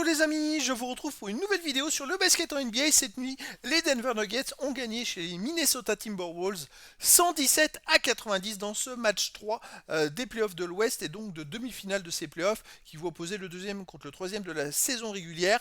les amis, je vous retrouve pour une nouvelle vidéo sur le basket en NBA. Cette nuit, les Denver Nuggets ont gagné chez les Minnesota Timberwolves 117 à 90 dans ce match 3 des playoffs de l'Ouest et donc de demi-finale de ces playoffs qui vont opposer le deuxième contre le troisième de la saison régulière.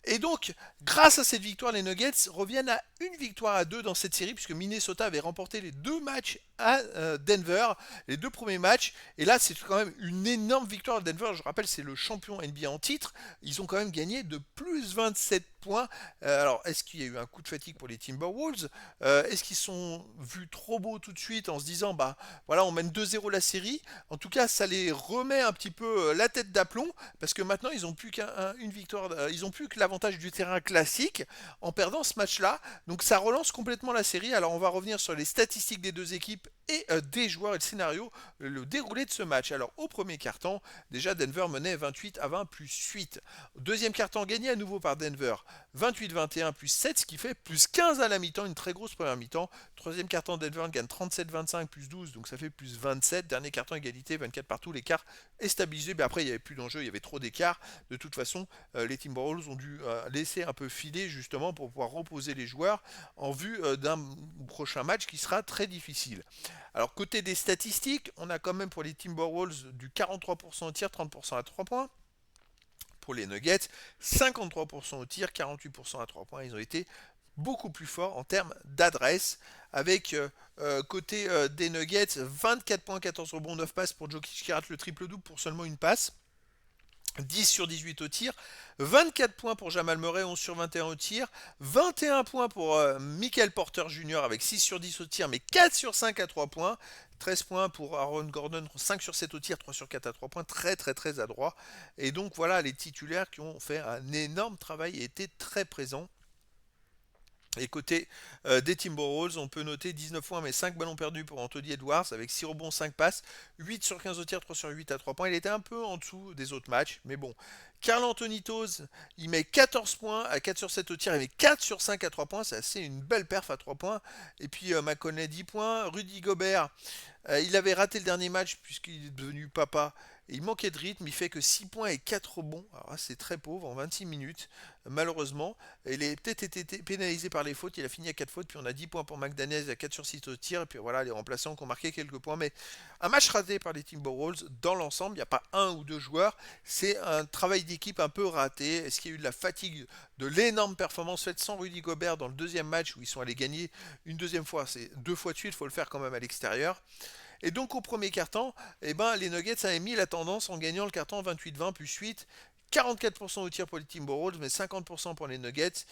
Et donc, grâce à cette victoire, les Nuggets reviennent à une victoire à deux dans cette série, puisque Minnesota avait remporté les deux matchs à Denver, les deux premiers matchs. Et là, c'est quand même une énorme victoire de Denver. Je rappelle, c'est le champion NBA en titre. Ils ont quand même gagné de plus 27 points. Alors, est-ce qu'il y a eu un coup de fatigue pour les Timberwolves? Est-ce qu'ils sont vus trop beaux tout de suite en se disant, bah voilà, on mène 2-0 la série? En tout cas, ça les remet un petit peu la tête d'aplomb, parce que maintenant, ils n'ont plus qu'une victoire, ils n'ont plus que l'avantage du terrain classique en perdant ce match-là. Donc, ça relance complètement la série. Alors, on va revenir sur les statistiques des deux équipes et des joueurs et le scénario, le déroulé de ce match. Alors, au premier quart-temps, déjà Denver menait 28 à 20 plus 8. Au deuxième quart-temps, gagné à nouveau par Denver, 28-21 plus 7, ce qui fait plus 15 à la mi-temps, une très grosse première mi-temps. Troisième quart-temps, Denver gagne 37-25 plus 12, donc ça fait plus 27. Dernier quart-temps, égalité, 24 partout, l'écart est stabilisé. Mais après, il n'y avait plus d'enjeu, il y avait trop d'écart. De toute façon, les Timberwolves ont dû laisser un peu filer justement pour pouvoir reposer les joueurs en vue d'un prochain match qui sera très difficile. Alors côté des statistiques, on a quand même pour les Timberwolves du 43% au tir, 30% à 3 points. Pour les Nuggets, 53% au tir, 48% à 3 points. Ils ont été beaucoup plus forts en termes d'adresse, avec côté des Nuggets, 24 points, 14 rebonds, 9 passes pour Jokic qui rate le triple-double pour seulement une passe. 10 sur 18 au tir, 24 points pour Jamal Murray, 11 sur 21 au tir, 21 points pour Michael Porter Jr. avec 6 sur 10 au tir, mais 4 sur 5 à 3 points, 13 points pour Aaron Gordon, 5 sur 7 au tir, 3 sur 4 à 3 points, très très très adroit. Et donc voilà les titulaires qui ont fait un énorme travail et étaient très présents. Et côté des Timberwolves, on peut noter 19 points mais 5 ballons perdus pour Anthony Edwards avec 6 rebonds, 5 passes, 8 sur 15 au tir, 3 sur 8 à 3 points. Il était un peu en dessous des autres matchs, mais bon. Karl Anthony Towns, il met 14 points à 4 sur 7 au tir, il met 4 sur 5 à 3 points, c'est assez une belle perf à 3 points. Et puis McConnell 10 points, Rudy Gobert, il avait raté le dernier match puisqu'il est devenu papa. Et il manquait de rythme, il fait que 6 points et 4 rebonds. Alors c'est très pauvre en 26 minutes, malheureusement. Il a peut-être été pénalisé par les fautes, il a fini à 4 fautes, puis on a 10 points pour McDaniels à 4 sur 6 au tir, et puis voilà les remplaçants qui ont marqué quelques points. Mais un match raté par les Timberwolves, dans l'ensemble, il n'y a pas un ou deux joueurs, c'est un travail d'équipe un peu raté. Est-ce qu'il y a eu de la fatigue de l'énorme performance faite sans Rudy Gobert dans le deuxième match où ils sont allés gagner une deuxième fois? C'est deux fois de suite, il faut le faire quand même à l'extérieur. Et donc au premier carton, eh ben, les Nuggets avaient mis la tendance en gagnant le carton 28-20 plus 8. 44% au tir pour les Timberwolves, mais 50% pour les Nuggets,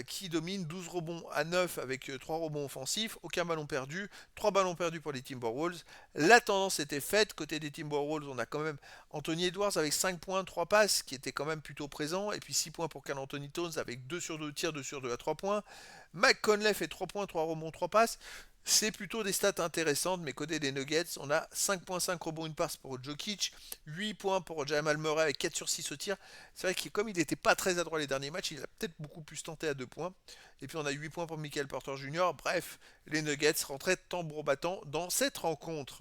qui dominent 12 rebonds à 9 avec 3 rebonds offensifs, aucun ballon perdu, 3 ballons perdus pour les Timberwolves. La tendance était faite, côté des Timberwolves, on a quand même Anthony Edwards avec 5 points, 3 passes, qui était quand même plutôt présent, et puis 6 points pour Karl Anthony Towns avec 2 sur 2 tirs, 2 sur 2 à 3 points. Mike Conley fait 3 points, 3 rebonds, 3 passes. C'est plutôt des stats intéressantes, mais côté des Nuggets, on a 5.5 rebonds, une passe pour Jokic, 8 points pour Jamal Murray avec 4 sur 6 au tir. C'est vrai que comme il n'était pas très adroit les derniers matchs, il a peut-être beaucoup plus tenté à 2 points. Et puis on a 8 points pour Michael Porter Jr. Bref, les Nuggets rentraient tambour battant dans cette rencontre.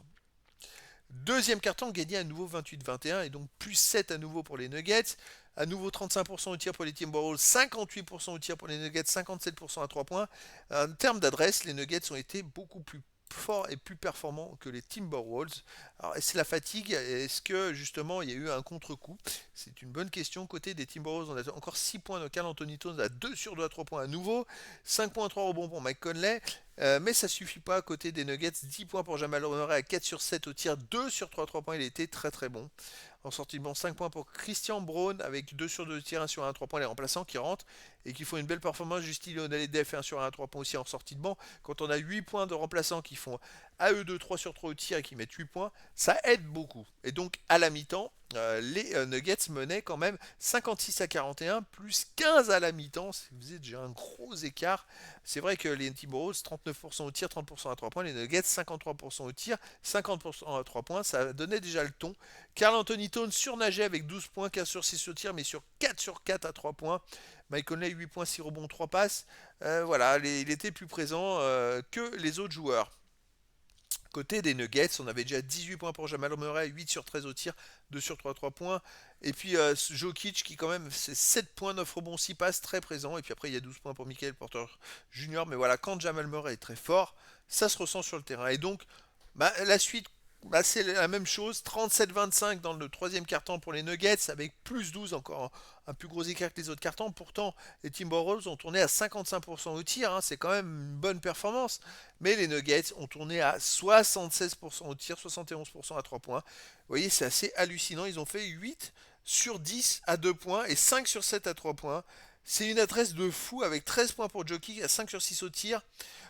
Deuxième carton gagné à nouveau 28-21 et donc plus 7 à nouveau pour les Nuggets. À nouveau 35% au tir pour les Timberwolves, 58% au tir pour les Nuggets, 57% à 3 points. En termes d'adresse, les Nuggets ont été beaucoup plus forts et plus performants que les Timberwolves. Alors, est-ce la fatigue? Est-ce que justement il y a eu un contre-coup? C'est une bonne question. Côté des Timberwolves, on a encore 6 points de Karl Anthony Towns à 2 sur 2 à 3 points à nouveau. 5 points à 3 rebonds pour Mike Conley. Mais ça suffit pas. Côté des Nuggets, 10 points pour Jamal Murray à 4 sur 7 au tir, 2 sur 3 à 3 points. Il était très très bon. En sortie de banc, 5 points pour Christian Braun avec 2 sur 2 tirs, 1 sur 1 à 3 points, les remplaçants qui rentrent et qui font une belle performance. Justin Def 1 sur 1 à 3 points aussi en sortie de banc. Quand on a 8 points de remplaçants qui font à eux 2 3 sur 3 au tir et qui mettent 8 points, ça aide beaucoup. Et donc à la mi-temps, les Nuggets menaient quand même 56 à 41, plus 15 à la mi-temps. Vous faisait déjà un gros écart. C'est vrai que les Timberwolves, 39% au tir, 30% à 3 points. Les Nuggets, 53% au tir, 50% à 3 points. Ça donnait déjà le ton. Karl Anthony Towns surnageait avec 12 points, 15 sur 6 au tir, mais sur 4 sur 4 à 3 points. Mike Conley, 8 points, 6 rebonds, 3 passes. Voilà, il était plus présent que les autres joueurs. Côté des Nuggets, on avait déjà 18 points pour Jamal Murray, 8 sur 13 au tir, 2 sur 3 points. Et puis Jokic qui quand même, c'est 7 points, 9 rebonds, 6 passes, très présent. Et puis après, il y a 12 points pour Michael Porter Jr. Mais voilà, quand Jamal Murray est très fort, ça se ressent sur le terrain. Et donc, la suite, c'est la même chose. 37-25 dans le troisième quart-temps pour les Nuggets, avec plus 12 encore. Un plus gros écart que les autres cartons. Pourtant, les Timberwolves ont tourné à 55% au tir. Hein, c'est quand même une bonne performance. Mais les Nuggets ont tourné à 76% au tir, 71% à 3 points. Vous voyez, c'est assez hallucinant. Ils ont fait 8 sur 10 à 2 points et 5 sur 7 à 3 points. C'est une adresse de fou avec 13 points pour Jokic à 5 sur 6 au tir.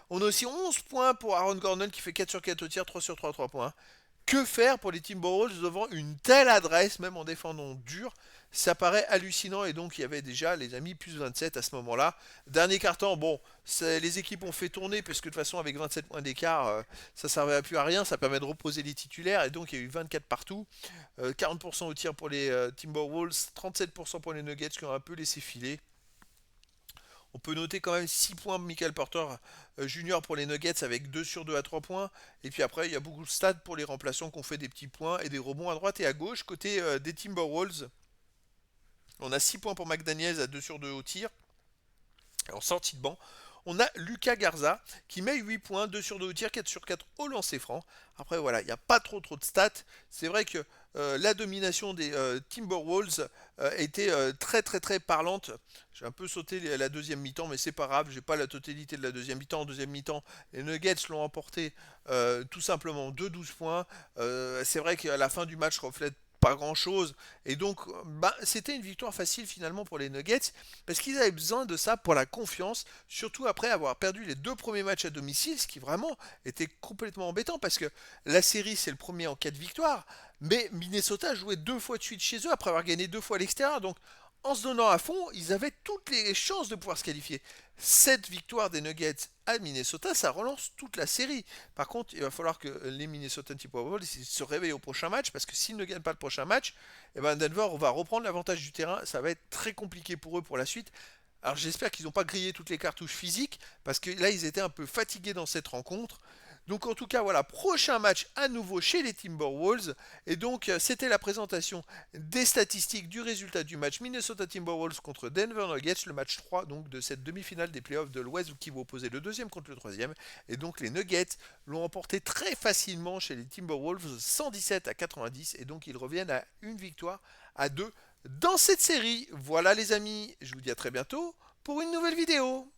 On a aussi 11 points pour Aaron Gordon qui fait 4 sur 4 au tir, 3 sur 3 à 3 points. Que faire pour les Timberwolves devant une telle adresse, même en défendant dur? Ça paraît hallucinant et donc il y avait déjà les amis plus 27 à ce moment-là. Dernier carton, bon, les équipes ont fait tourner parce que de toute façon avec 27 points d'écart, ça ne servait plus à rien, ça permet de reposer les titulaires et donc il y a eu 24 partout. 40% au tir pour les Timberwolves, 37% pour les Nuggets qui ont un peu laissé filer. On peut noter quand même 6 points de Michael Porter Junior pour les Nuggets avec 2 sur 2 à 3 points. Et puis après, il y a beaucoup de stats pour les remplaçants qui ont fait des petits points et des rebonds à droite et à gauche. Côté des Timberwolves, on a 6 points pour McDaniels à 2 sur 2 au tir. En sortie de banc, on a Lucas Garza qui met 8 points, 2 sur 2 au tir, 4 sur 4 au lancer franc. Après voilà, il n'y a pas trop de stats. C'est vrai que la domination des Timberwolves était très parlante. J'ai un peu sauté la deuxième mi-temps, mais c'est pas grave, j'ai pas la totalité de la deuxième mi-temps. En deuxième mi-temps, les Nuggets l'ont emporté tout simplement de 12 points. C'est vrai qu'à la fin du match reflète pas grand chose et donc c'était une victoire facile finalement pour les Nuggets parce qu'ils avaient besoin de ça pour la confiance, surtout après avoir perdu les 2 premiers matchs à domicile, ce qui vraiment était complètement embêtant parce que la série c'est le premier en 4 victoires, mais Minnesota jouait 2 fois de suite chez eux après avoir gagné 2 fois à l'extérieur, donc en se donnant à fond, ils avaient toutes les chances de pouvoir se qualifier. Cette victoire des Nuggets à Minnesota, ça relance toute la série. Par contre, il va falloir que les Minnesota Timberwolves se réveillent au prochain match, parce que s'ils ne gagnent pas le prochain match, eh ben Denver va reprendre l'avantage du terrain. Ça va être très compliqué pour eux pour la suite. Alors j'espère qu'ils n'ont pas grillé toutes les cartouches physiques, parce que là ils étaient un peu fatigués dans cette rencontre. Donc en tout cas voilà, prochain match à nouveau chez les Timberwolves. Et donc c'était la présentation des statistiques du résultat du match Minnesota Timberwolves contre Denver Nuggets, le match 3 donc de cette demi-finale des playoffs de l'Ouest qui va opposer le deuxième contre le troisième. Et donc les Nuggets l'ont emporté très facilement chez les Timberwolves 117 à 90 et donc ils reviennent à une victoire à 2 dans cette série. Voilà les amis, je vous dis à très bientôt pour une nouvelle vidéo.